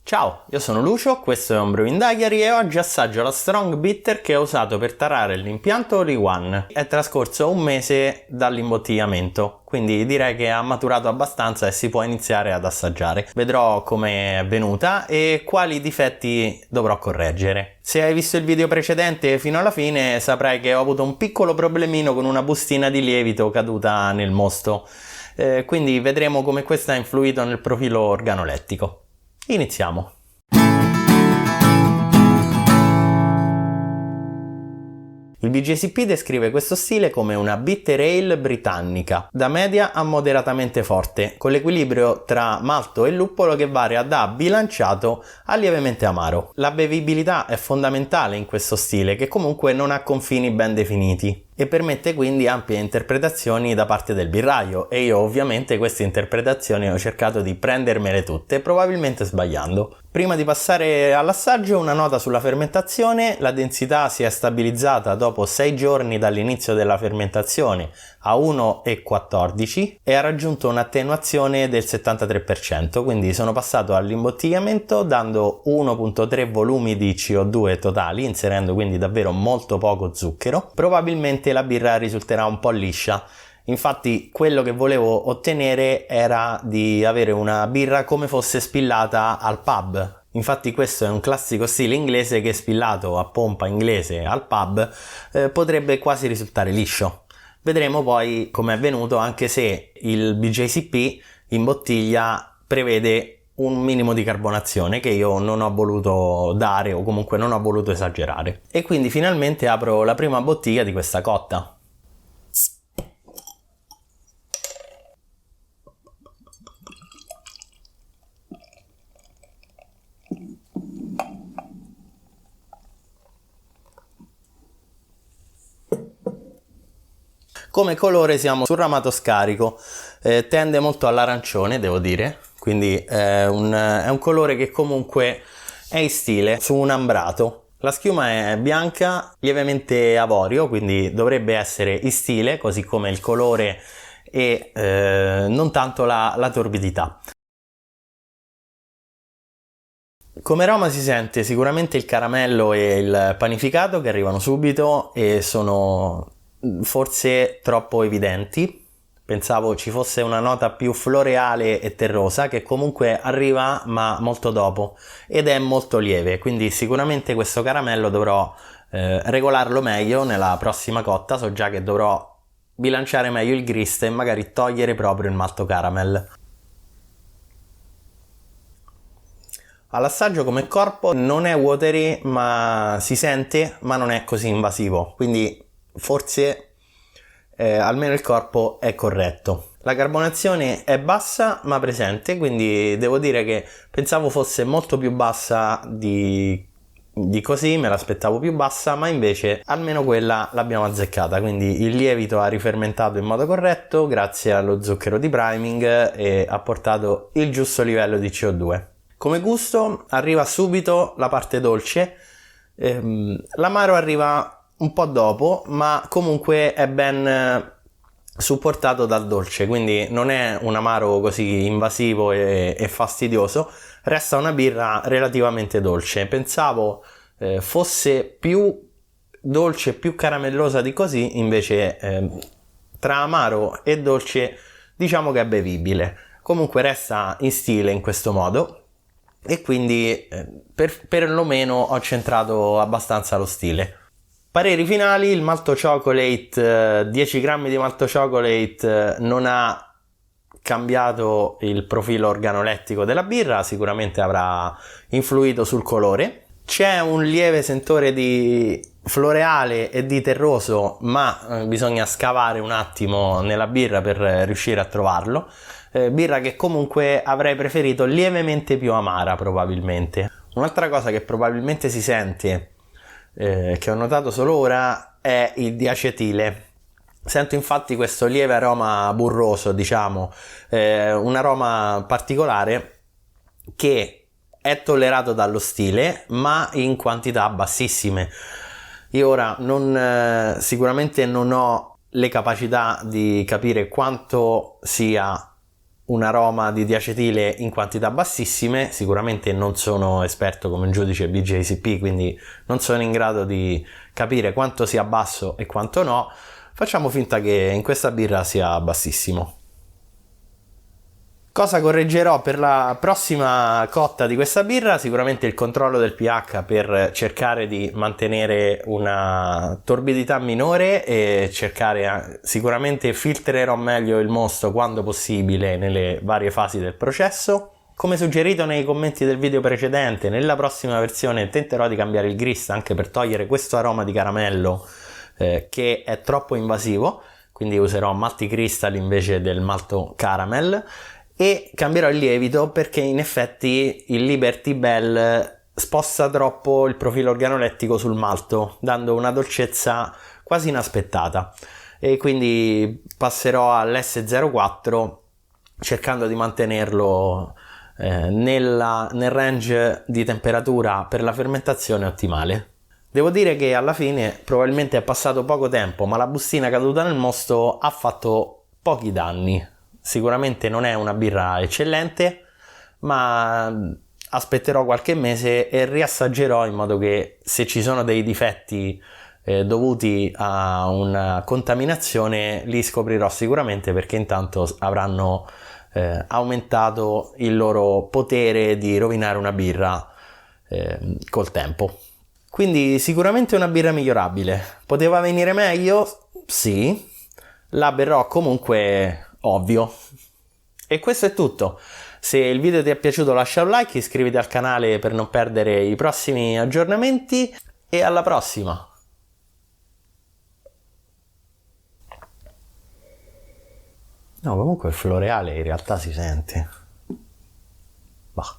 Ciao, io sono Lucio, questo è un Brewing Diary e oggi assaggio la Strong Bitter che ho usato per tarare l'impianto All in One. È trascorso un mese dall'imbottigliamento, quindi direi che ha maturato abbastanza e si può iniziare ad assaggiare. Vedrò come è venuta e quali difetti dovrò correggere. Se hai visto il video precedente fino alla fine saprai che ho avuto un piccolo problemino con una bustina di lievito caduta nel mosto, quindi vedremo come questo ha influito nel profilo organolettico. Iniziamo. Il BJCP descrive questo stile come una bitter ale britannica, da media a moderatamente forte, con l'equilibrio tra malto e luppolo che varia da bilanciato a lievemente amaro. La bevibilità è fondamentale in questo stile, che comunque non ha confini ben definiti e permette quindi ampie interpretazioni da parte del birraio, e io ovviamente queste interpretazioni ho cercato di prendermele tutte, probabilmente sbagliando. Prima di passare all'assaggio, una nota sulla fermentazione: la densità si è stabilizzata dopo 6 giorni dall'inizio della fermentazione a 1,14 e ha raggiunto un'attenuazione del 73%, quindi sono passato all'imbottigliamento dando 1,3 volumi di CO2 totali, inserendo quindi davvero molto poco zucchero. Probabilmente la birra risulterà un po' liscia. Infatti quello che volevo ottenere era di avere una birra come fosse spillata al pub. Infatti questo è un classico stile inglese che spillato a pompa inglese al pub potrebbe quasi risultare liscio. Vedremo poi come è venuto, anche se il BJCP in bottiglia prevede un minimo di carbonazione che io non ho voluto dare, o comunque non ho voluto esagerare. E quindi finalmente apro la prima bottiglia di questa cotta. Come colore siamo sul ramato scarico, tende molto all'arancione, devo dire, quindi è un colore che comunque è in stile, su un ambrato. La schiuma è bianca, lievemente avorio, quindi dovrebbe essere in stile, così come il colore e non tanto la torbidità. Come aroma si sente sicuramente il caramello e il panificato che arrivano subito e sono forse troppo evidenti. Pensavo ci fosse una nota più floreale e terrosa, che comunque arriva ma molto dopo ed è molto lieve, quindi sicuramente questo caramello dovrò regolarlo meglio nella prossima cotta. So già che dovrò bilanciare meglio il grist e magari togliere proprio il malto caramel. All'assaggio come corpo non è watery, ma si sente, ma non è così invasivo, quindi forse almeno il corpo è corretto. La carbonazione è bassa ma presente, quindi devo dire che pensavo fosse molto più bassa di così, me l'aspettavo più bassa, ma invece almeno quella l'abbiamo azzeccata, quindi il lievito ha rifermentato in modo corretto grazie allo zucchero di priming e ha portato il giusto livello di CO2. Come gusto arriva subito la parte dolce, l'amaro arriva un po' dopo, ma comunque è ben supportato dal dolce, quindi non è un amaro così invasivo e fastidioso. Resta una birra relativamente dolce. Pensavo fosse più dolce, più caramellosa di così, invece tra amaro e dolce diciamo che è bevibile. Comunque resta in stile in questo modo. E quindi perlomeno ho centrato abbastanza lo stile. Pareri finali: il malto chocolate, 10 grammi di malto chocolate non ha cambiato il profilo organolettico della birra, sicuramente avrà influito sul colore. C'è un lieve sentore di floreale e di terroso, ma bisogna scavare un attimo nella birra per riuscire a trovarlo. Birra che comunque avrei preferito lievemente più amara probabilmente. Un'altra cosa che probabilmente si sente, che ho notato solo ora, è il diacetile. Sento infatti questo lieve aroma burroso, diciamo, un aroma particolare che è tollerato dallo stile ma in quantità bassissime. Io ora sicuramente non ho le capacità di capire quanto sia un aroma di diacetile in quantità bassissime. Sicuramente non sono esperto come un giudice BJCP, quindi non sono in grado di capire quanto sia basso e quanto no. Facciamo finta che in questa birra sia bassissimo. Cosa correggerò per la prossima cotta di questa birra? Sicuramente il controllo del pH per cercare di mantenere una torbidità minore e sicuramente filtrerò meglio il mosto quando possibile nelle varie fasi del processo. Come suggerito nei commenti del video precedente, nella prossima versione tenterò di cambiare il grist anche per togliere questo aroma di caramello che è troppo invasivo, quindi userò malti crystal invece del malto caramel. E cambierò il lievito perché in effetti il Liberty Bell sposta troppo il profilo organolettico sul malto, dando una dolcezza quasi inaspettata, e quindi passerò all'S04 cercando di mantenerlo nel range di temperatura per la fermentazione ottimale. Devo dire che alla fine probabilmente è passato poco tempo, ma la bustina caduta nel mosto ha fatto pochi danni. Sicuramente non è una birra eccellente, ma aspetterò qualche mese e riassaggerò in modo che se ci sono dei difetti dovuti a una contaminazione li scoprirò sicuramente, perché intanto avranno aumentato il loro potere di rovinare una birra col tempo. Quindi sicuramente una birra migliorabile. Poteva venire meglio? Sì. La berrò comunque, ovvio. E questo è tutto. Se il video ti è piaciuto lascia un like, iscriviti al canale per non perdere i prossimi aggiornamenti e alla prossima. No, comunque il floreale in realtà si sente. Bah.